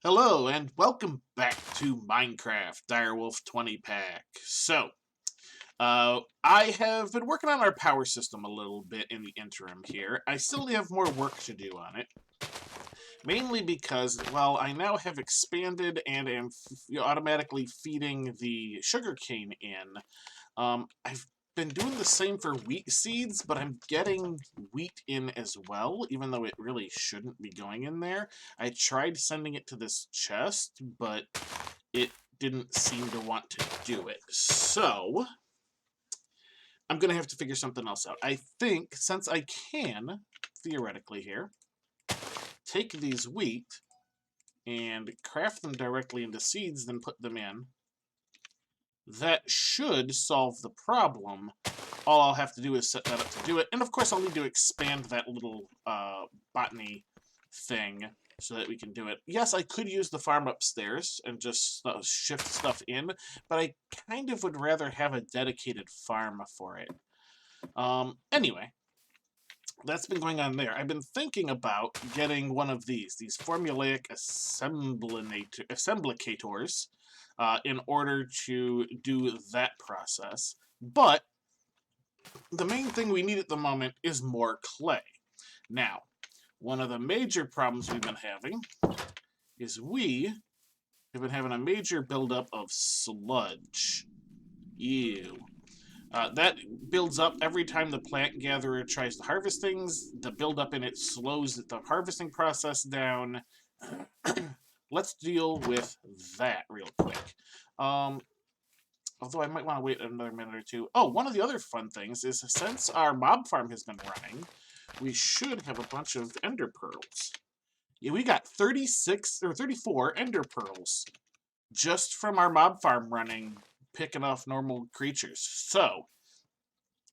Hello and welcome back to Minecraft Direwolf20 pack. I have been working on our power system a little bit in the interim here. I still have more work to do on it. Mainly because, well, I now have expanded and am automatically feeding the sugarcane in. I've been doing the same for wheat seeds, but I'm getting wheat in as well, even though it really shouldn't be going in there. I tried sending it to this chest, but it didn't seem to want to do it. So, I'm going to have to figure something else out. I think, since I can, theoretically here, take these wheat and craft them directly into seeds, then put them in, that should solve the problem. All I'll have to do is set that up to do it. And of course, I'll need to expand that little botany thing so that we can do it. Yes, I could use the farm upstairs and just shift stuff in, but I kind of would rather have a dedicated farm for it. Anyway, that's been going on there. I've been thinking about getting one of these formulaic assemblicators, in order to do that process. But the main thing we need at the moment is more clay. Now, one of the major problems we've been having is we have been having a major buildup of sludge. Ew. That builds up every time the plant gatherer tries to harvest things. The buildup in it slows the harvesting process down. Let's deal with that real quick. Although I might want to wait another minute or two. Oh, one of the other fun things is since our mob farm has been running, we should have a bunch of ender pearls. Yeah, we got 36 or 34 ender pearls just from our mob farm running, picking off normal creatures. So,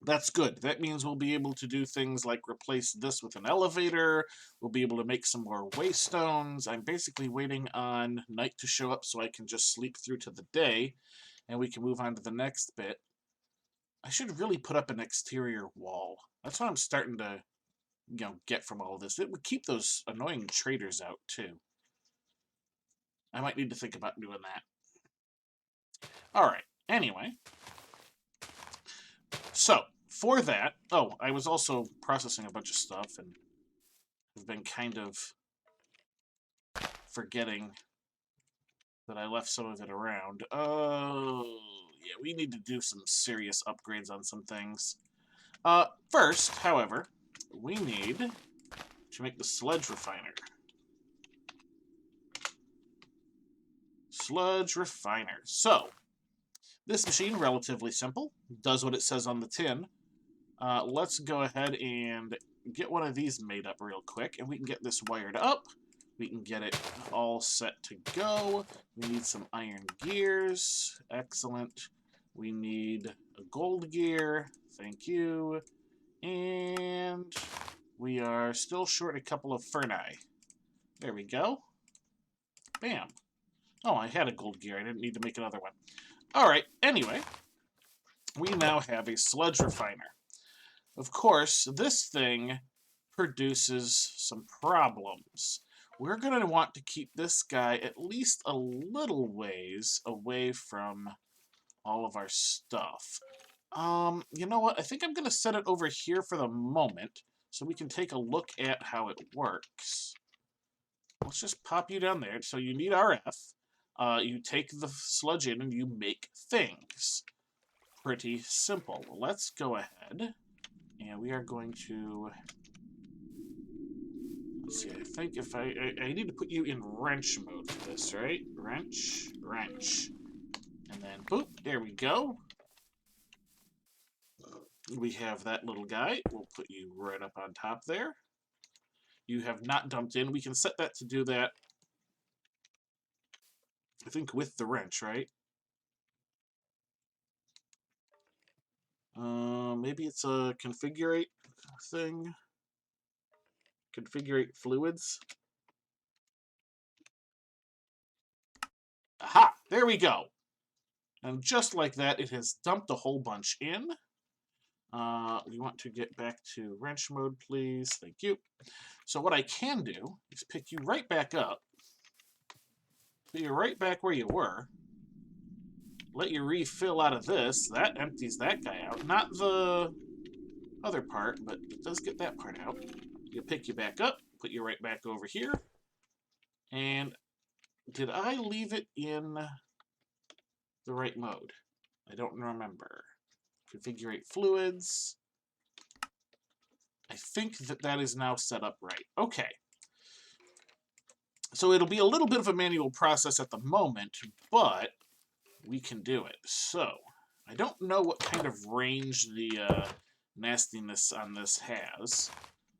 that's good. That means we'll be able to do things like replace this with an elevator. We'll be able to make some more waystones. I'm basically waiting on night to show up so I can just sleep through to the day, and we can move on to the next bit. I should really put up an exterior wall. That's what I'm starting to, get from all this. It would keep those annoying traders out, too. I might need to think about doing that. Alright, anyway. So, for that, I was also processing a bunch of stuff, and I've been kind of forgetting that I left some of it around. Oh, yeah, we need to do some serious upgrades on some things. First, however, we need to make the Sludge Refiner. Sludge Refiner. So, this machine, relatively simple, does what it says on the tin. Let's go ahead and get one of these made up real quick, and we can get this wired up. We can get it all set to go. We need some iron gears. Excellent. We need a gold gear. Thank you. And we are still short a couple of ferni. There we go. Bam. Oh, I had a gold gear. I didn't need to make another one. Alright, anyway. We now have a sludge refiner. Of course, this thing produces some problems. We're going to want to keep this guy at least a little ways away from all of our stuff. You know what? I think I'm going to set it over here for the moment so we can take a look at how it works. Let's just pop you down there. So you need RF. You take the sludge in and you make things. Pretty simple. Let's go ahead and we are going to... Let's see, I think if I need to put you in wrench mode for this, right? Wrench, wrench. And then, boop, there we go. We have that little guy. We'll put you right up on top there. You have not dumped in. We can set that to do that, I think, with the wrench, right? Maybe it's a configurate thing. Configurate fluids. Aha! There we go. And just like that, it has dumped a whole bunch in. We want to get back to wrench mode, please. Thank you. So what I can do is pick you right back up. Put you right back where you were. Let you refill out of this. That empties that guy out. Not the other part, but it does get that part out. You pick you back up, put you right back over here. And did I leave it in the right mode? I don't remember. Configurate fluids. I think that is now set up right. Okay. So it'll be a little bit of a manual process at the moment, but we can do it. So, I don't know what kind of range the nastiness on this has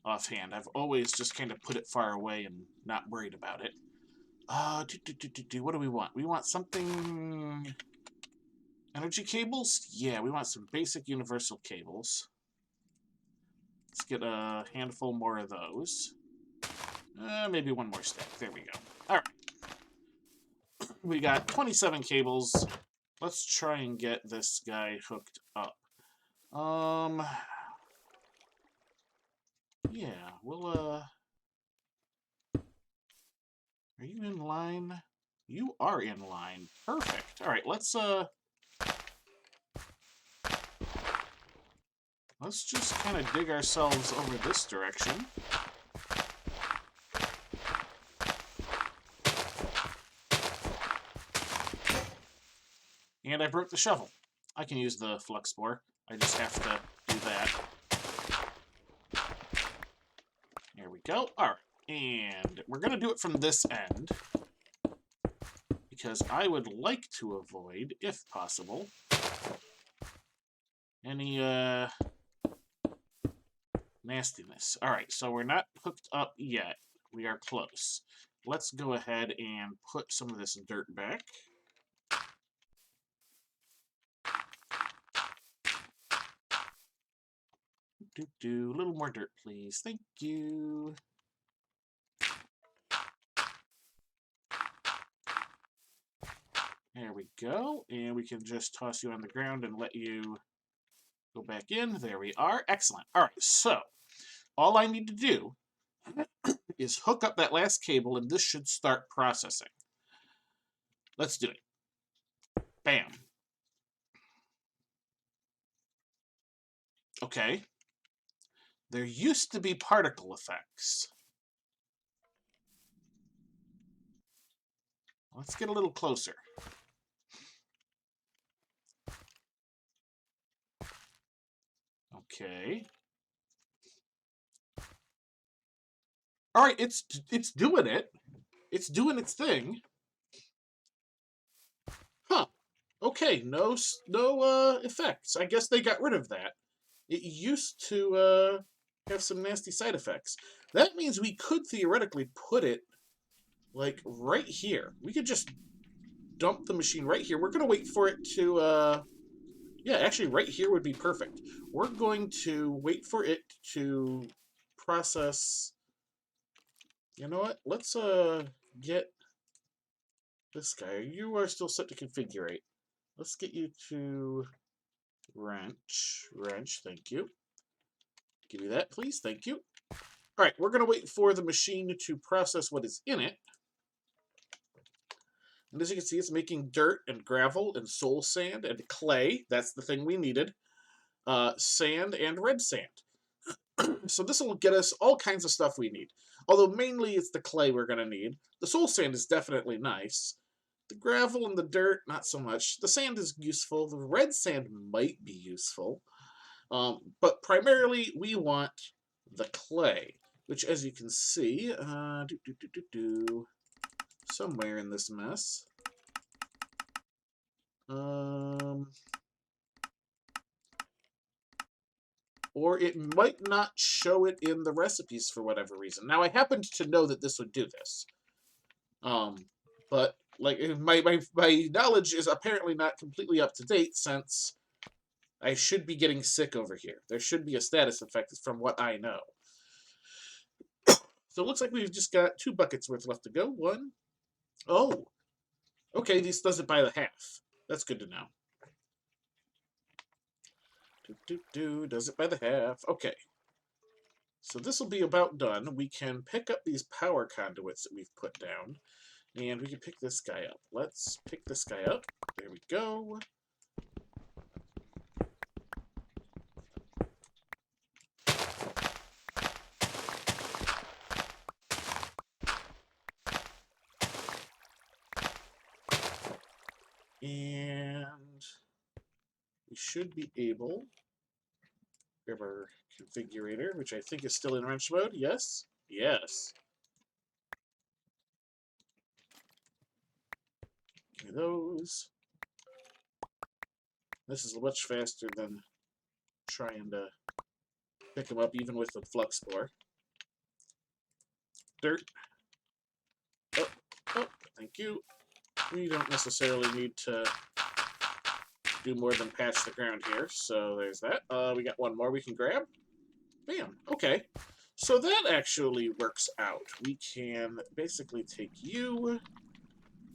offhand. I've always just kind of put it far away and not worried about it. What do we want? We want something... Energy cables? Yeah, we want some basic universal cables. Let's get a handful more of those. Maybe one more stack. There we go. Alright. We got 27 cables. Let's try and get this guy hooked up. Yeah, we'll, Are you in line? You are in line. Perfect. Alright, let's just kind of dig ourselves over this direction. And I broke the shovel. I can use the flux spore. I just have to do that. There we go. Alright. And we're going to do it from this end. Because I would like to avoid, if possible, any nastiness. Alright, so we're not hooked up yet. We are close. Let's go ahead and put some of this dirt back. A little more dirt, please. Thank you. There we go. And we can just toss you on the ground and let you go back in. There we are. Excellent. All right, so all I need to do is hook up that last cable, and this should start processing. Let's do it. Bam. Okay. There used to be particle effects. Let's get a little closer. Okay. All right, it's doing it. It's doing its thing. Huh. Okay, no effects. I guess they got rid of that. It used to have some nasty side effects. That means we could theoretically put it, like, right here. We could just dump the machine right here. We're going to wait for it to, yeah, actually, right here would be perfect. We're going to wait for it to process... You know what? Let's, get this guy. You are still set to configurate. Let's get you to wrench. Wrench, thank you. Give me that, please. Thank you. All right, we're going to wait for the machine to process what is in it. And as you can see, it's making dirt and gravel and soul sand and clay. That's the thing we needed. Sand and red sand. So this will get us all kinds of stuff we need. Although mainly it's the clay we're going to need. The soul sand is definitely nice. The gravel and the dirt, not so much. The sand is useful. The red sand might be useful. But primarily, we want the clay, which, as you can see, somewhere in this mess. Or it might not show it in the recipes for whatever reason. Now, I happened to know that this would do this. But like my knowledge is apparently not completely up to date, since I should be getting sick over here. There should be a status effect from what I know. So it looks like we've just got 2 buckets worth left to go. 1. Oh. Okay, this does it by the half. That's good to know. Does it by the half. Okay. So this will be about done. We can pick up these power conduits that we've put down. And we can pick this guy up. Let's pick this guy up. There we go. And we should be able to grab our configurator, which I think is still in wrench mode. Yes? Yes. Give me those. This is much faster than trying to pick them up, even with the flux bore. Dirt. Oh, oh, thank you. We don't necessarily need to do more than patch the ground here, so there's that. We got one more we can grab. Bam. Okay. So that actually works out. We can basically take you.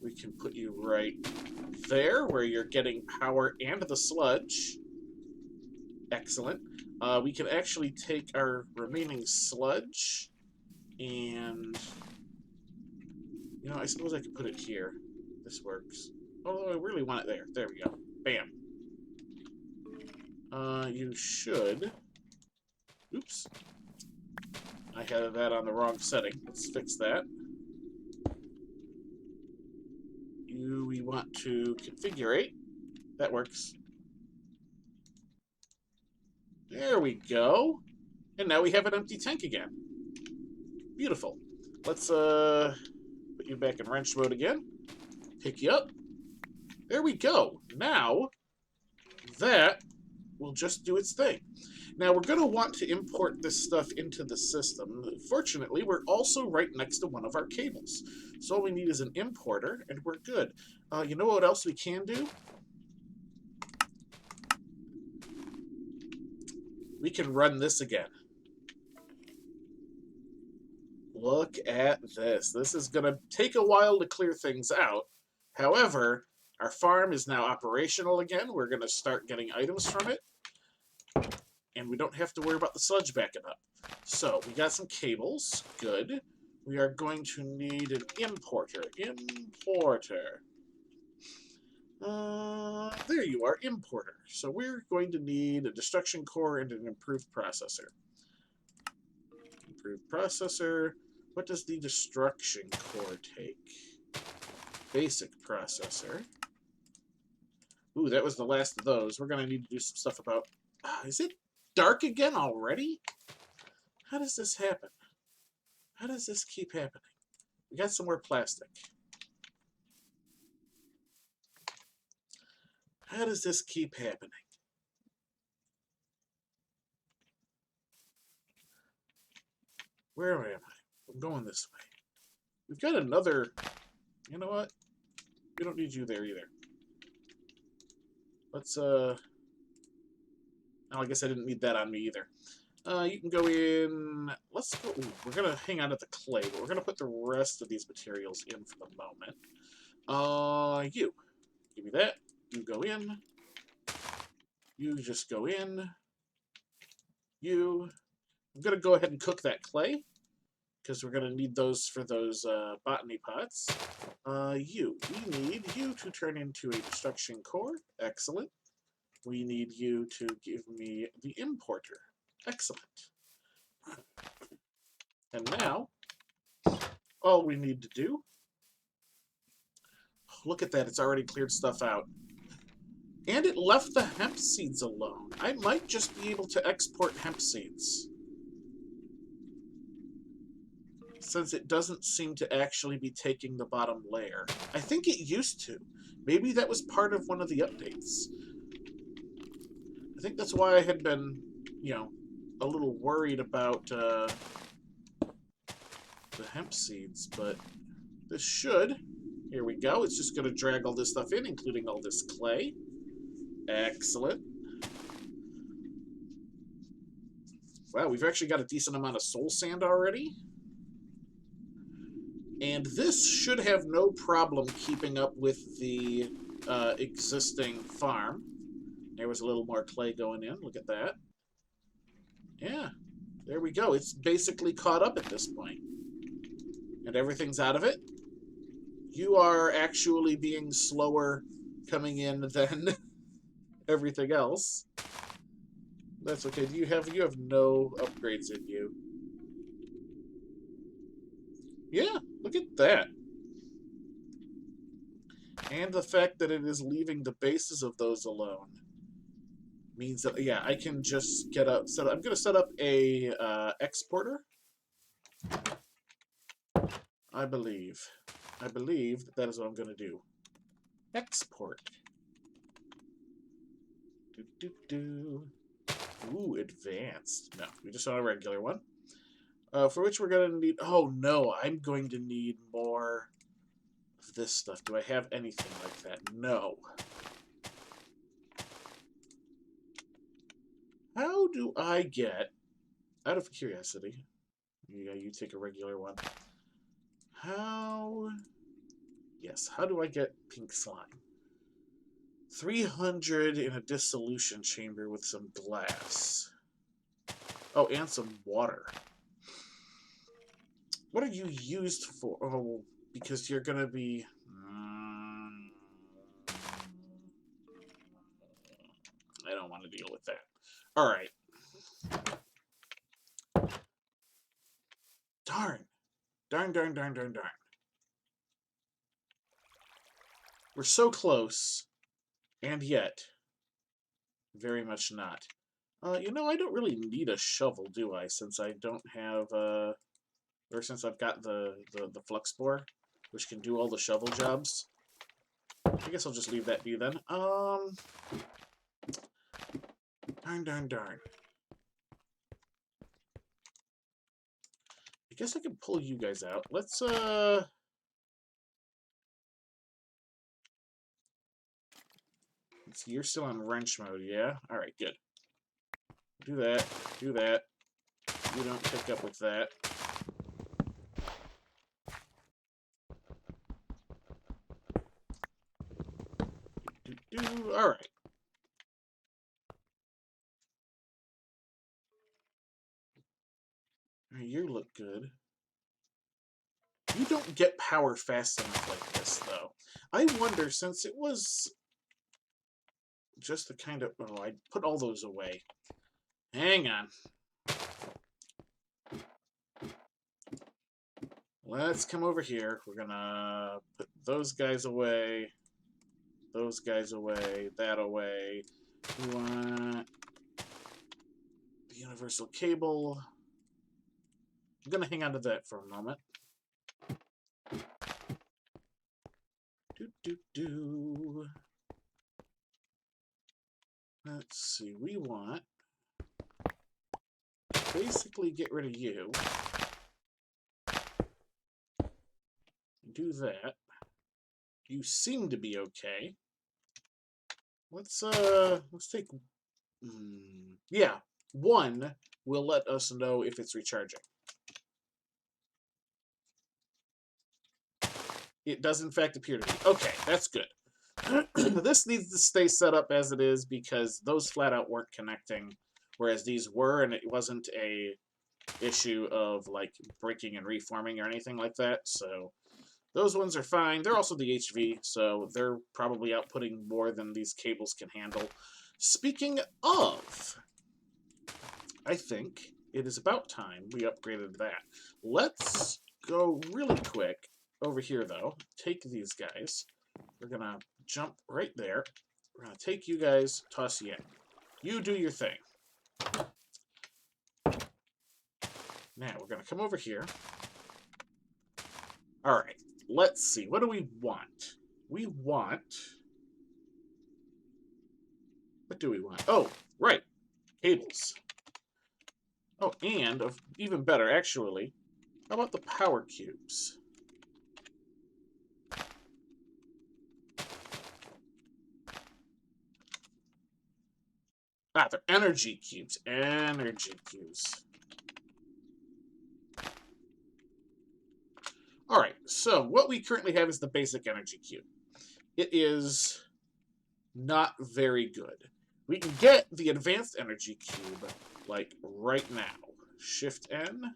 We can put you right there where you're getting power and the sludge. Excellent. We can actually take our remaining sludge and... You know, I suppose I could put it here. This works. Although I really want it there. There we go. Bam. You should... Oops. I had that on the wrong setting. Let's fix that. We want to configure. That works. There we go. And now we have an empty tank again. Beautiful. Let's put you back in wrench mode again. Pick you up. There we go. Now, that will just do its thing. Now, we're going to want to import this stuff into the system. Fortunately, we're also right next to one of our cables. So all we need is an importer, and we're good. You know what else we can do? We can run this again. Look at this. This is going to take a while to clear things out. However, our farm is now operational again. We're going to start getting items from it. And we don't have to worry about the sludge backing up. So, we got some cables. Good. We are going to need an importer. There you are, importer. So we're going to need a destruction core and an improved processor. Improved processor. What does the destruction core take? Basic processor. Ooh, that was the last of those. We're going to need to do some stuff about... is it dark again already? How does this happen? How does this keep happening? We got some more plastic. How does this keep happening? Where am I? I'm going this way. We've got another... You know what? We don't need you there either. Let's, Oh, I guess I didn't need that on me either. You can go in... Let's go... Ooh, we're going to hang on to the clay, but we're going to put the rest of these materials in for the moment. You. Give me that. You go in. You just go in. You. I'm going to go ahead and cook that clay, because we're going to need those for those botany pots. You. We need you to turn into a destruction core. Excellent. We need you to give me the importer. Excellent. And now, all we need to do... Look at that. It's already cleared stuff out. And it left the hemp seeds alone. I might just be able to export hemp seeds, since it doesn't seem to actually be taking the bottom layer. I think it used to. Maybe that was part of one of the updates. I think that's why I had been, you know, a little worried about the hemp seeds, but this should... Here we go. It's just going to drag all this stuff in, including all this clay. Excellent. Wow, we've actually got a decent amount of soul sand already. And this should have no problem keeping up with the existing farm. There was a little more clay going in. Look at that. Yeah, there we go. It's basically caught up at this point. And everything's out of it. You are actually being slower coming in than everything else. That's okay. You have no upgrades in you. Yeah, look at that. And the fact that it is leaving the bases of those alone means that, yeah, I can just get up. So I'm going to set up a exporter. I believe that is what I'm going to do. Export. Ooh, advanced. No, we just want a regular one. For which we're going to need... Oh, no, I'm going to need more of this stuff. Do I have anything like that? No. How do I get... Out of curiosity... Yeah, you take a regular one. How... Yes, how do I get pink slime? 300 in a dissolution chamber with some glass. Oh, and some water. What are you used for? Oh, because you're gonna be... I don't want to deal with that. Alright. Darn. Darn. We're so close, and yet, very much not. You know, I don't really need a shovel, do I? Since I don't have, or since I've got the flux spore, which can do all the shovel jobs. I guess I'll just leave that be then. Darn. I guess I can pull you guys out. Let's, see, you're still on wrench mode, yeah? Alright, good. Do that. You don't pick up with that. Alright. You look good. You don't get power fast enough like this, though. I wonder, since it was just the kind of... Oh, I put all those away. Hang on. Let's come over here. We're gonna put those guys away. Those guys away. That away. We want the universal cable. I'm gonna hang on to that for a moment. Let's see. We want basically get rid of you. Do that. You seem to be okay. Let's take... yeah, 1 will let us know if it's recharging. It does, in fact, appear to be. Okay, that's good. This needs to stay set up as it is because those flat out weren't connecting, whereas these were, and it wasn't a issue of, like, breaking and reforming or anything like that, so... Those ones are fine. They're also the HV, so they're probably outputting more than these cables can handle. Speaking of, I think it is about time we upgraded that. Let's go really quick over here, though. Take these guys. We're going to jump right there. We're going to take you guys, toss you in. You do your thing. Now, we're going to come over here. All right. Let's see. What do we want? We want... What do we want? Oh, right. Cables. Oh, and even better, actually, how about the power cubes? Ah, they're energy cubes. Energy cubes. Alright, so what we currently have is the basic energy cube. It is not very good. We can get the advanced energy cube, like, right now. Shift-N.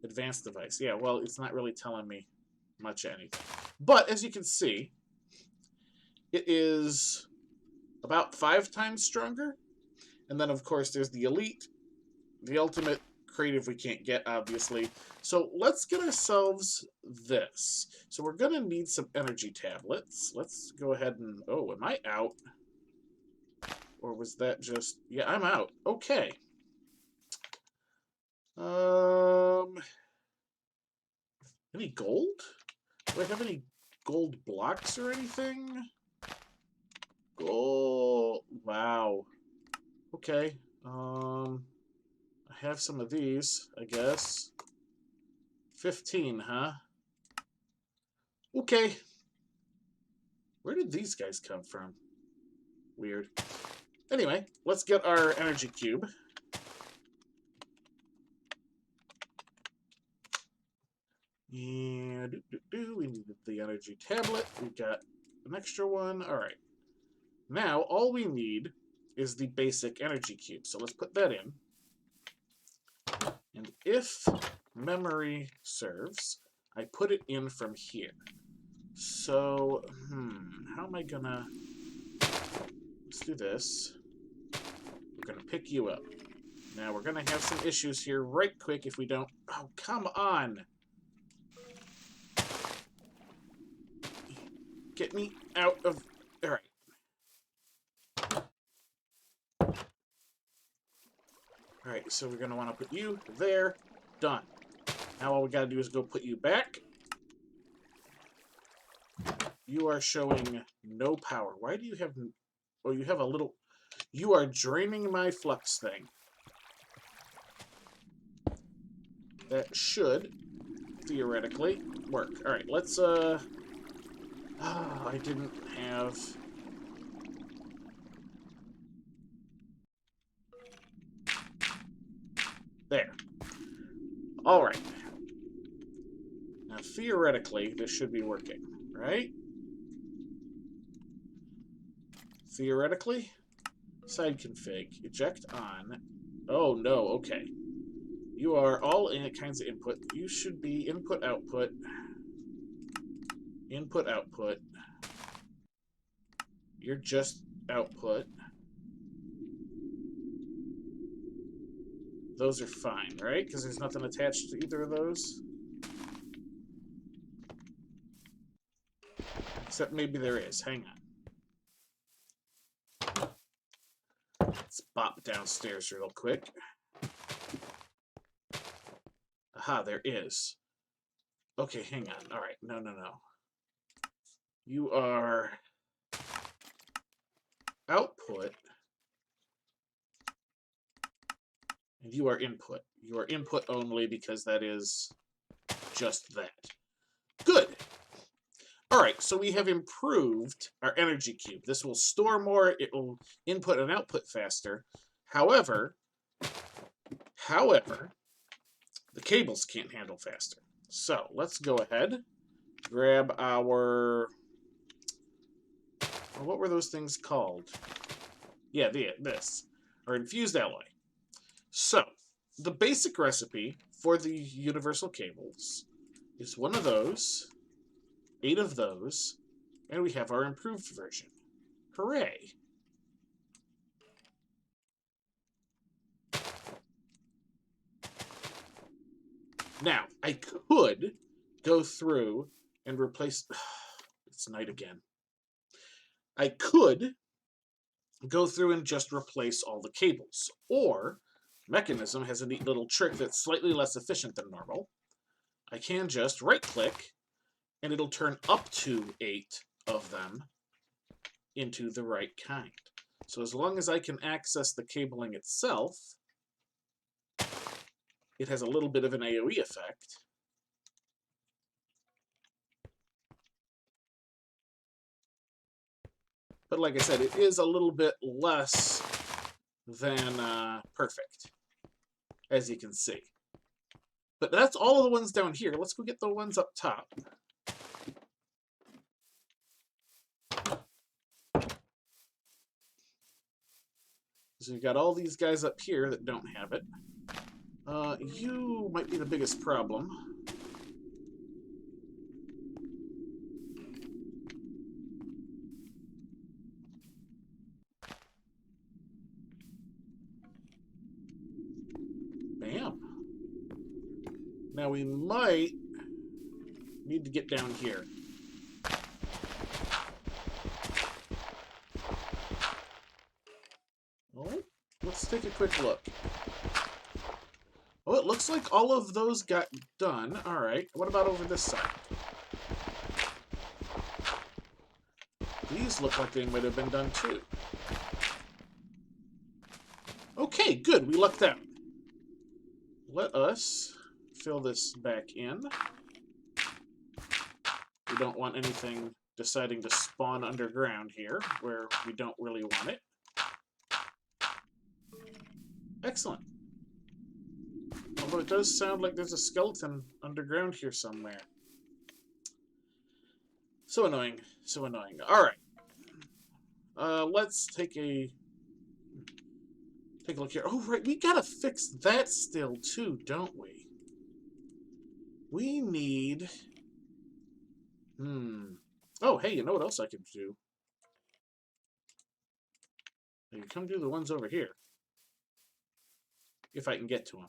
Advanced device. Yeah, well, it's not really telling me. much anything. But as you can see, it is about 5 times stronger. And then, of course, there's the Elite, the Ultimate, Creative we can't get, obviously. So let's get ourselves this. So we're going to need some energy tablets. Let's go ahead and... Oh, am I out? Or was that just... Yeah, I'm out. Okay. Any gold? Do I have any gold blocks or anything? Gold. Wow. Okay. I have some of these, I guess. 15, huh? Okay. Where did these guys come from? Weird. Anyway, let's get our energy cube. And we needed the energy tablet. We got an extra one. All right. Now, all we need is the basic energy cube. So let's put that in. And if memory serves, I put it in from here. So, how am I gonna... Let's do this. We're gonna pick you up. Now, we're gonna have some issues here right quick if we don't... Oh, come on! Get me out of... Alright. Alright, so we're going to want to put you there. Done. Now all we got to do is go put you back. You are showing no power. Why do you have... Oh, you have a little... You are draining my flux thing. That should, theoretically, work. Alright, let's, I didn't have... There. Alright. Now, theoretically, this should be working, right? Theoretically? Side config. Eject on. Oh, no, okay. You are all in kinds of input. You should be input, output. Input, output. You're just output. Those are fine, right? Because there's nothing attached to either of those. Except maybe there is. Hang on. Let's bop downstairs real quick. Aha, there is. Okay, hang on. All right. No. You are output. And you are input. You are input only because that is just that. Good. All right, so we have improved our energy cube. This will store more. It will input and output faster. However, the cables can't handle faster. So let's go ahead, grab our... What were those things called? Yeah, this. Our Infused Alloy. So, the basic recipe for the universal cables is one of those, 8 of those, and we have our improved version. Hooray! Now, I could go through and replace... It's night again. I could go through and just replace all the cables, or... Mechanism has a neat little trick that's slightly less efficient than normal. I can just right-click, and it'll turn up to 8 of them into the right kind. So as long as I can access the cabling itself, it has a little bit of an AoE effect. But like I said, it is a little bit less than perfect, as you can see. But that's all of the ones down here. Let's go get the ones up top. So you've got all these guys up here that don't have it. You might be the biggest problem. Now we might need to get down here. Oh, let's take a quick look. Oh, it looks like all of those got done. All right, what about over this side? These look like they might have been done too. Okay, good, we lucked out. Let us fill this back in. We don't want anything deciding to spawn underground here, where we don't really want it. Excellent. Although it does sound like there's a skeleton underground here somewhere. So annoying. So annoying. Alright. Let's take a look here. Oh, right. We gotta fix that still, too, don't we? We need... Oh, hey, you know what else I can do? You come do the ones over here. If I can get to them.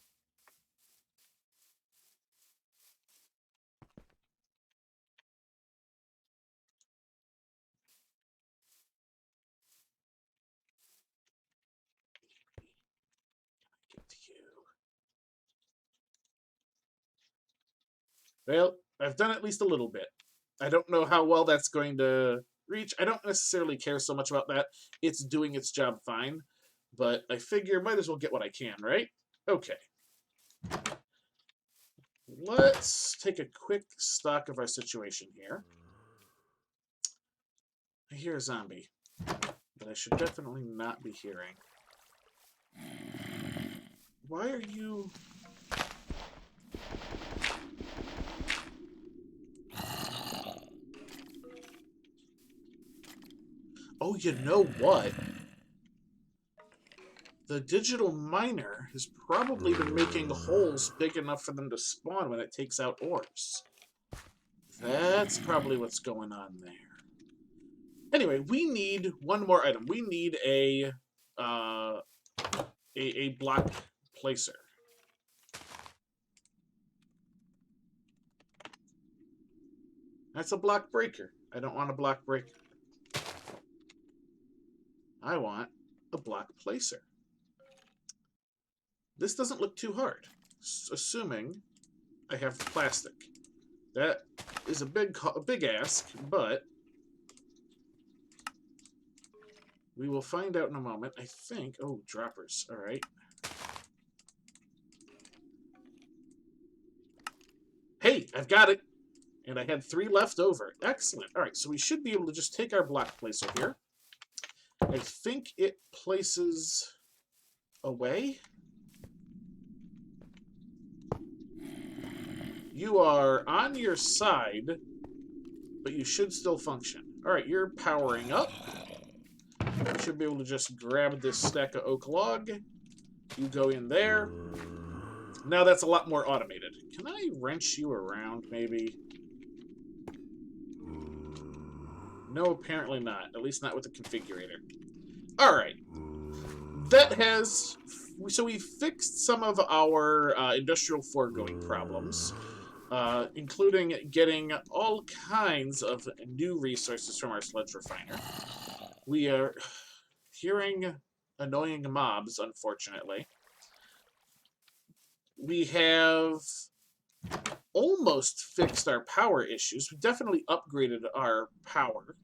Well, I've done at least a little bit. I don't know how well that's going to reach. I don't necessarily care so much about that. It's doing its job fine. But I figure might as well get what I can, right? Okay. Let's take a quick stock of our situation here. I hear a zombie, but I should definitely not be hearing. Why are you... Oh, you know what? The digital miner has probably been making holes big enough for them to spawn when it takes out ores. That's probably what's going on there. Anyway, we need one more item. We need a block placer. That's a block breaker. I don't want a block breaker. I want a block placer. This doesn't look too hard, assuming I have plastic. That is a big ask, but we will find out in a moment. I think... Oh, droppers. All right. Hey, I've got it. And I had 3 left over. Excellent. All right, so we should be able to just take our block placer here. I think it places away. You are on your side, but you should still function. All right, you're powering up. You should be able to just grab this stack of oak log. You go in there. Now that's a lot more automated. Can I wrench you around, maybe? No, apparently not. At least not with the configurator. All right. That has... So we fixed some of our industrial foregoing problems, including getting all kinds of new resources from our sludge refiner. We are hearing annoying mobs, unfortunately. We have almost fixed our power issues. We definitely upgraded our power.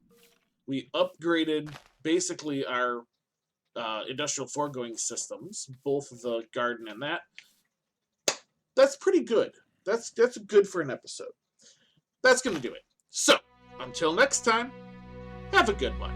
We upgraded basically our industrial foregoing systems, both the garden and that. That's pretty good. That's good for an episode. That's going to do it. So, until next time, have a good one.